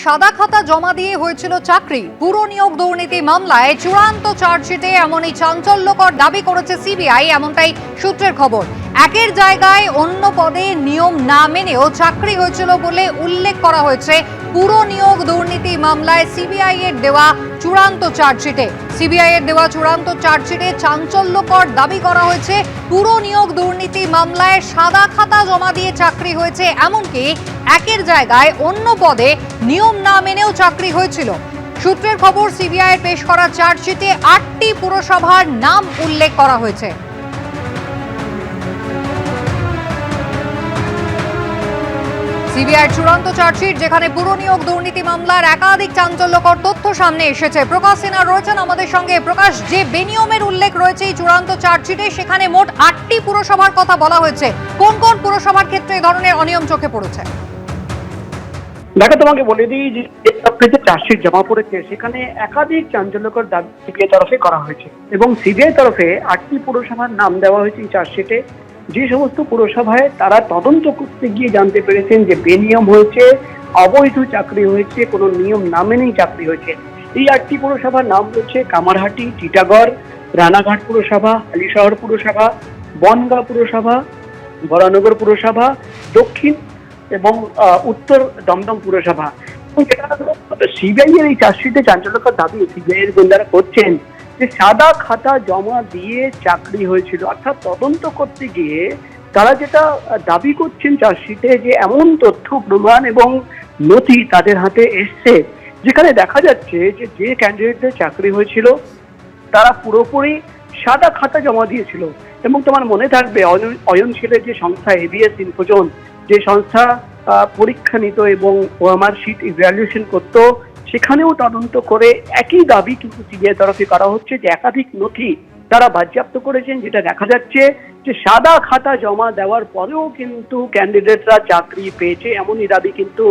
সাদা খাতা জমা দিয়ে হয়েছিল চাকরি। পুরো নিয়োগ দুর্নীতি মামলায় চূড়ান্ত চার্জশিটে এমনই চাঞ্চল্যকর দাবি করেছে সিবিআই, এমনটাই সূত্রের খবর। একের জায়গায় অন্য পদে নিয়ম না মেনেও চাকরি হয়েছিল বলে উল্লেখ করা হয়েছে পুরো নিয়োগ দুর্নীতি মামলায় সিবিআই এর দেওয়া চূড়ান্ত চার্জশিটে। সিবিআই এর দেওয়া চূড়ান্ত চার্জশিটে চাঞ্চল্যকর দাবি করা হয়েছে পুরো নিয়োগ দুর্নীতি মামলায় সাদা খাতা জমা দিয়ে চাকরি হয়েছে, এমনকি একের জায়গায় অন্য পদে নিয়ম না মেনেও চাকরি হয়েছিল। সূত্রের খবর, সিবিআই এর পেশ করা চার্জশিটে 8টি পুরসভার নাম উল্লেখ করা হয়েছে। সিবিআইয়ের চূড়ান্ত চার্জশিট, যেখানে পুরো নিয়োগ দুর্নীতি মামলার একাধিক চাঞ্চল্যকর তথ্য সামনে এসেছে। প্রকাশ সিনহা রয়েছেন আমাদের সঙ্গে। প্রকাশ, যে বেনিয়মের উল্লেখ রয়েছে এই চূড়ান্ত চার্জশিটে, সেখানে মোট 8টি পুরসভার কথা বলা হয়েছে। কোন কোন পুরসভার ক্ষেত্রে এই ধরনের অনিয়ম চোখে পড়েছে? দেখো, তোমাকে বলে দিই যে চার্জশিট জমা পড়েছে সেখানে একাধিক চাঞ্চল্যকর দাবি সিবিআই তরফে করা হয়েছে এবং সিবিআই তরফে 8টি পুরসভার নাম দেওয়া হয়েছে এই চার্জশিটে। যে সমস্ত পুরসভায় তারা তদন্ত করতে গিয়ে জানতে পেরেছেন যে বেনিয়ম হয়েছে, অবৈধ চাকরি হয়েছে, কোনো নিয়ম না মেনেই চাকরি হয়েছে। এই 8টি পুরসভার নাম রয়েছে কামারহাটি, টিটাগড়, রানাঘাট পুরসভা, হালিশহর পুরসভা, বনগাঁ পুরসভা, বরানগর পুরসভা, দক্ষিণ এবং উত্তর দমদম পুরসভা। সিবিআই এর এই চার্জশিটে চাঞ্চল্যকর দাবি সিবিআই এর গোয়েন্দারা করছেন যে সাদা খাতা জমা দিয়ে চাকরি হয়েছিল, অর্থাৎ তদন্ত করতে গিয়ে তারা যেটা দাবি করছেন চার্জশিটে, যে এমন তথ্য প্রমাণ এবং নথি তাদের হাতে এসছে যেখানে দেখা যাচ্ছে যে ক্যান্ডিডেটদের চাকরি হয়েছিল তারা পুরোপুরি সাদা খাতা জমা দিয়েছিল। এবং তোমার মনে থাকবে অয়নশীলের যে সংস্থা এবিএস ইনফোজোন, যে সংস্থা পরীক্ষা নিত এবং ওএমআর শিট ইভ্যালুয়েশন করত, সেখানেও তদন্ত করে একই দাবি কিন্তু সিবিআই তরফে করা হচ্ছে যে একাধিক নথি তারা বাজেয়াপ্ত করেছেন, যেটা দেখা যাচ্ছে যে সাদা খাতা জমা দেওয়ার পরেও কিন্তু ক্যান্ডিডেটরা চাকরি পেয়েছে, এমনই দাবি কিন্তু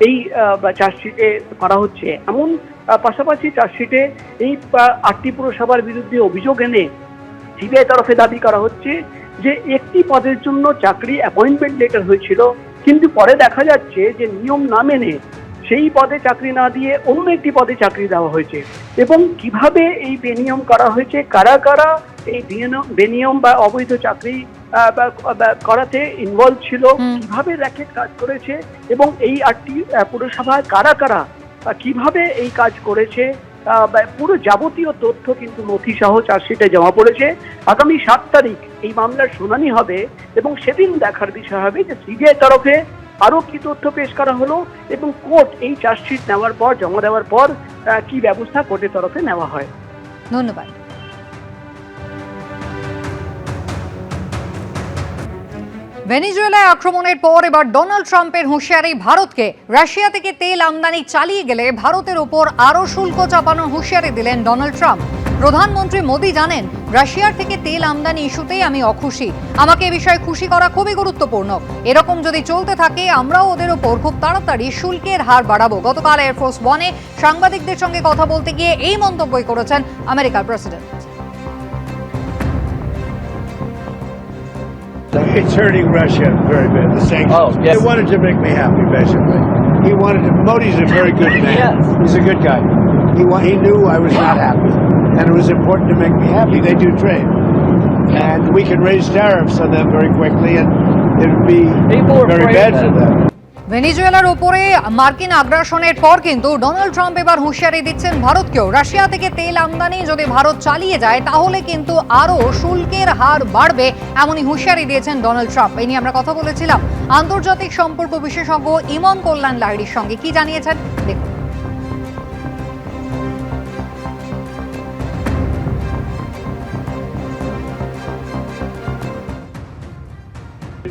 এই চার্জশিটে করা হচ্ছে। এমন পাশাপাশি চার্জশিটে এই 8টি পুরসভার বিরুদ্ধে অভিযোগ এনে সিবিআই তরফে দাবি করা হচ্ছে যে একটি পদের জন্য চাকরি অ্যাপয়েন্টমেন্ট লেটার হয়েছিল, কিন্তু পরে দেখা যাচ্ছে যে নিয়ম না মেনে সেই পদে চাকরি না দিয়ে অন্য একটি পদে চাকরি দেওয়া হয়েছে। এবং কিভাবে এই বেনিয়ম করা হয়েছে, কারা কারা এই বেনিয়ম বা অবৈধ চাকরি করাতে ইনভলভ ছিল, কিভাবে র্যাকেট কাজ করেছে এবং এই 8টি পুরসভায় কারা কারা কিভাবে এই কাজ করেছে, পুরো যাবতীয় তথ্য কিন্তু নথি সহ চার্জশিটে জমা পড়েছে। আগামী 7 তারিখ এই মামলার শুনানি হবে এবং সেদিন দেখার বিষয় হবে যে সিবিআই তরফে আরো কি তথ্য পেশ করা হলো এবং কোর্ট এই চার্জশিট নেওয়ার পর, জমা দেওয়ার পর কি ব্যবস্থা কোর্টের তরফে নেওয়া হয়। ধন্যবাদ। ভেনেজুয়েলায় আক্রমণের পর এবার ডোনাল্ড ট্রাম্পের হুঁশিয়ারি ভারতকে। রাশিয়া থেকে তেল আমদানি চালিয়ে গেলে ভারতের ওপর আরও শুল্ক চাপানোর হুঁশিয়ারি দিলেন ডোনাল্ড ট্রাম্প। প্রধানমন্ত্রী মোদি জানেন, রাশিয়ার থেকে তেল আমদানি ইস্যুতেই আমি অখুশি। আমাকে এ বিষয়ে খুশি করা খুবই গুরুত্বপূর্ণ। এরকম যদি চলতে থাকে আমরাও ওদের ওপর খুব তাড়াতাড়ি শুল্কের হার বাড়াবো। গতকাল এয়ারফোর্স ওয়ানে সাংবাদিকদের সঙ্গে কথা বলতে গিয়ে এই মন্তব্যই করেছেন আমেরিকার president. It's hurting Russia very bad, the sanctions. Oh, yes. They wanted to make me happy, basically. He wanted to, Modi's a very good man. Yes. He's a good guy. He knew I was not happy. And it was important to make me happy. They do trade. And we can raise tariffs on them very quickly, and it would be very bad for them. ভেনেজুয়েলার উপরে মার্কিন আগ্রাসনের পর কিন্তু Donald Trump এবার হুঁশিয়ারি দিচ্ছেন ভারতকেও। Russia থেকে তেল আমদানি যদি ভারত চালিয়ে যায় তাহলে কিন্তু আরও শুল্কের হার বাড়বে, এমনই হুঁশিয়ারি দিয়েছেন ডোনাল্ড ট্রাম্প। এই নিয়ে আমরা কথা বলেছিলাম আন্তর্জাতিক সম্পর্ক বিশেষজ্ঞ ইমন কল্যাণ লাহিড়ির সঙ্গে। কি জানিয়েছেন দেখুন।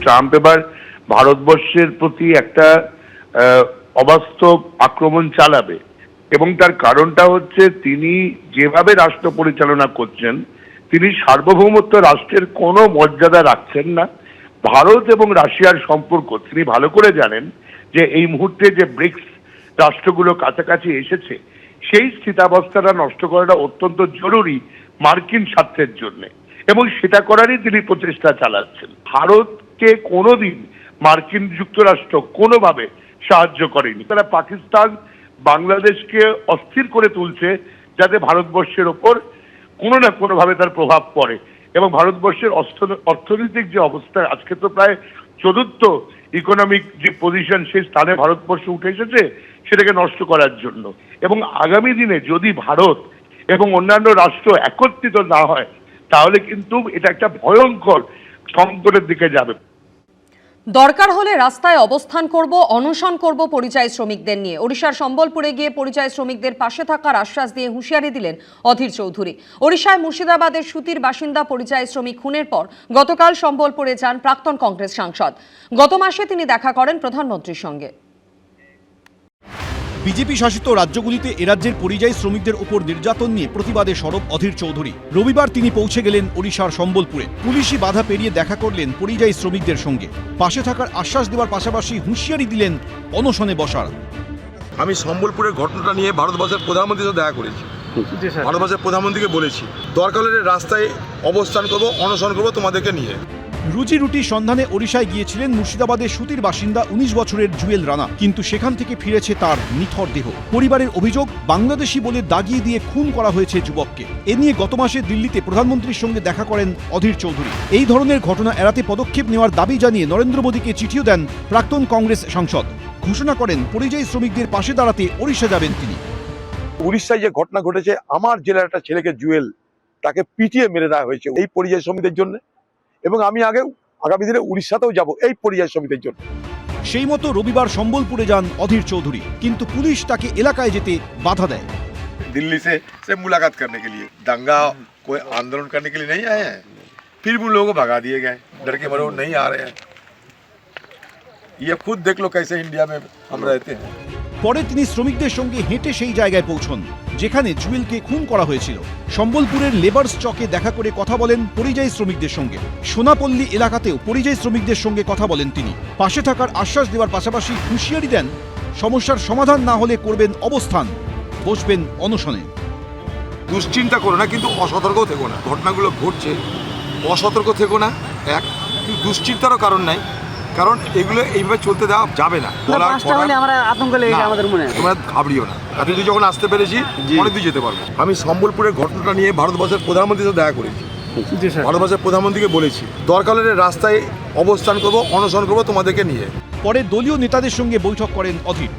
ট্রাম্প এবার ভারতবর্ষের প্রতি একটা অবাস্তব আক্রমণ চালাবে এবং তার কারণটা হচ্ছে তিনি যেভাবে রাষ্ট্র পরিচালনা করছেন, তিনি সার্বভৌমত্ব রাষ্ট্রের কোনো মর্যাদা রাখছেন না। ভারত এবং রাশিয়ার সম্পর্ক তিনি ভালো করে জানেন যে এই মুহূর্তে যে ব্রিক্স রাষ্ট্রগুলো কাছাকাছি এসেছে, সেই স্থিতাবস্থাটা নষ্ট করাটা অত্যন্ত জরুরি মার্কিন স্বার্থের জন্য এবং সেটা করারই তিনি প্রচেষ্টা চালাচ্ছেন। ভারতকে কোনোদিন মার্কিন যুক্তরাষ্ট্র কোনোভাবে সাহায্য করেনি। তারা পাকিস্তান বাংলাদেশকে অস্থির করে তুলছে, যাতে ভারতবর্ষের ওপর কোনো না কোনোভাবে তার প্রভাব পড়ে। এবং ভারতবর্ষের অর্থনৈতিক যে অবস্থা, আজকে তো প্রায় চতুর্থ ইকোনমিক যে পজিশন, সেই স্থানে ভারতবর্ষ উঠে এসেছে সেটাকে নষ্ট করার জন্য। এবং আগামী দিনে যদি ভারত এবং অন্যান্য রাষ্ট্র একত্রিত না হয়, তাহলে কিন্তু এটা একটা ভয়ঙ্কর সংকটের দিকে যাবে। দরকার হলে রাস্তায় অবস্থান করব, অনশন করব পরিযায়ী শ্রমিকদের নিয়ে। ওড়িশার সম্বলপুরে গিয়ে পরিযায়ী শ্রমিকদের পাশে থাকার আশ্বাস দিয়ে হুঁশিয়ারি দিলেন অধীর চৌধুরী। ওড়িশায় মুর্শিদাবাদের সুতির বাসিন্দা পরিযায়ী শ্রমিক খুনের পর গতকাল সম্বলপুরে যান প্রাক্তন কংগ্রেস সাংসদ। গত মাসে তিনি দেখা করেন প্রধানমন্ত্রীর সঙ্গে। বিজেপি শাসিত রাজ্যগুলিতে এরাজ্যের পরিযায়ী শ্রমিকদের উপর নির্যাতন নিয়ে প্রতিবাদে সরব অধীর চৌধুরী। রবিবার তিনি পৌঁছে গেলেন ওড়িশার সম্বলপুরে। পুলিশি বাধা পেরিয়ে দেখা করলেন পরিযায়ী শ্রমিকদের সঙ্গে। পাশে থাকার আশ্বাস দেওয়ার পাশাপাশি হুঁশিয়ারি দিলেন অনশনে বসার। আমি সম্বলপুরের ঘটনাটা নিয়ে ভারতবর্ষের প্রধানমন্ত্রীর সাথে দেখা করেছি। ভারতবর্ষের প্রধানমন্ত্রীকে বলেছি দরকার হলে রাস্তায় অবস্থান করব, অনশন করব তোমাদেরকে নিয়ে। রুজি রুটির সন্ধানে ওড়িশায় গিয়েছিলেন মুর্শিদাবাদের সুতির বাসিন্দা 19 বছরের জুয়েল রানা, কিন্তু সেখান থেকে ফিরেছে তার নিথর দেহ। পরিবারের অভিযোগ, বাংলাদেশি বলে দাগিয়ে দিয়ে খুন করা হয়েছে যুবককে। এ নিয়ে গত মাসে দিল্লিতে প্রধানমন্ত্রীর সঙ্গে দেখা করেন অধীর চৌধুরী। এই ধরনের ঘটনা এড়াতে পদক্ষেপ নেওয়ার দাবি জানিয়ে নরেন্দ্র মোদীকে চিঠিও দেন প্রাক্তন কংগ্রেস সাংসদ। ঘোষণা করেন পরিযায়ী শ্রমিকদের পাশে দাঁড়াতে ওড়িশা যাবেন তিনি। উড়িষ্যায় যে ঘটনা ঘটেছে, আমার জেলার একটা ছেলেকে জুয়েল, তাকে পিটিয়ে মেরে দেওয়া হয়েছে এই পরিযায়ী শ্রমিকদের জন্য। এবং আমি আগামী দিনে উড়িষ্যাতেও যাব এই পরিযায়ী শ্রমিকদের জন্য। সেই মতো রবিবার সম্বলপুরে যান অধীর চৌধুরী, কিন্তু পুলিশ তাকে এলাকায় যেতে বাধা দেয়। दिल्ली से मुलाकात करने के लिए, दंगा कोई आंदोलन करने के लिए नहीं आए हैं। फिर भी उन लोगों को भगा दिए गए, डर के मारे वो नहीं आ रहे हैं। ये खुद देख लो कैसे इंडिया में हम रहते हैं। পরে তিনি শ্রমিকদের সঙ্গে হেঁটে সেই জায়গায় পৌঁছন যেখানে জুয়েলকে খুন করা হয়েছিল। সম্বলপুরের লেবার্স চকে দেখা করে কথা বলেন পরিযায়ী শ্রমিকদের সঙ্গে। সোনাপল্লী এলাকাতেও পরিযায়ী শ্রমিকদের সঙ্গে কথা বলেন তিনি। পাশে থাকার আশ্বাস দেওয়ার পাশাপাশি হুঁশিয়ারি দেন, সমস্যার সমাধান না হলে করবেন অবস্থান, বসবেন অনশনে। দুশ্চিন্তা করো না, কিন্তু অসতর্ক থেকো না। ঘটনাগুলো ঘটছে, অসতর্ক থেকো না। এক দুশ্চিন্তারও কারণ নাই, কারণ এগুলো এইভাবে চলতে দেওয়া যাবে না। তোমরা ঘাবড়িও না, এতদিন যখন আসতে পেরেছি অনেক দূর যেতে পারবো। আমি সম্বলপুরের ঘটনাটা নিয়ে ভারতবর্ষের প্রধানমন্ত্রীর সাথে দেখা করেছি। ভারতবর্ষের প্রধানমন্ত্রীকে বলেছি দরকার হলে রাস্তায় অবস্থান করব, অনশন করব তোমাদেরকে নিয়ে। পরে দলীয় নেতাদের সঙ্গে বৈঠক করেন অধীর।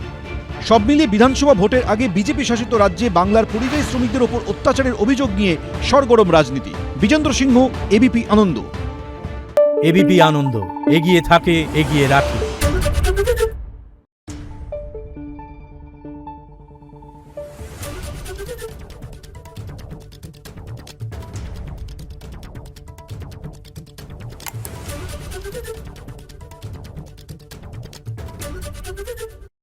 সব মিলিয়ে বিধানসভা ভোটের আগে বিজেপি শাসিত রাজ্যে বাংলার পরিযায়ী শ্রমিকদের ওপর অত্যাচারের অভিযোগ নিয়ে সরগরম রাজনীতি। বিজেন্দ্র সিংহ, এবিপি আনন্দ। এবিপি আনন্দ, এগিয়ে থাকে, এগিয়ে রাখে।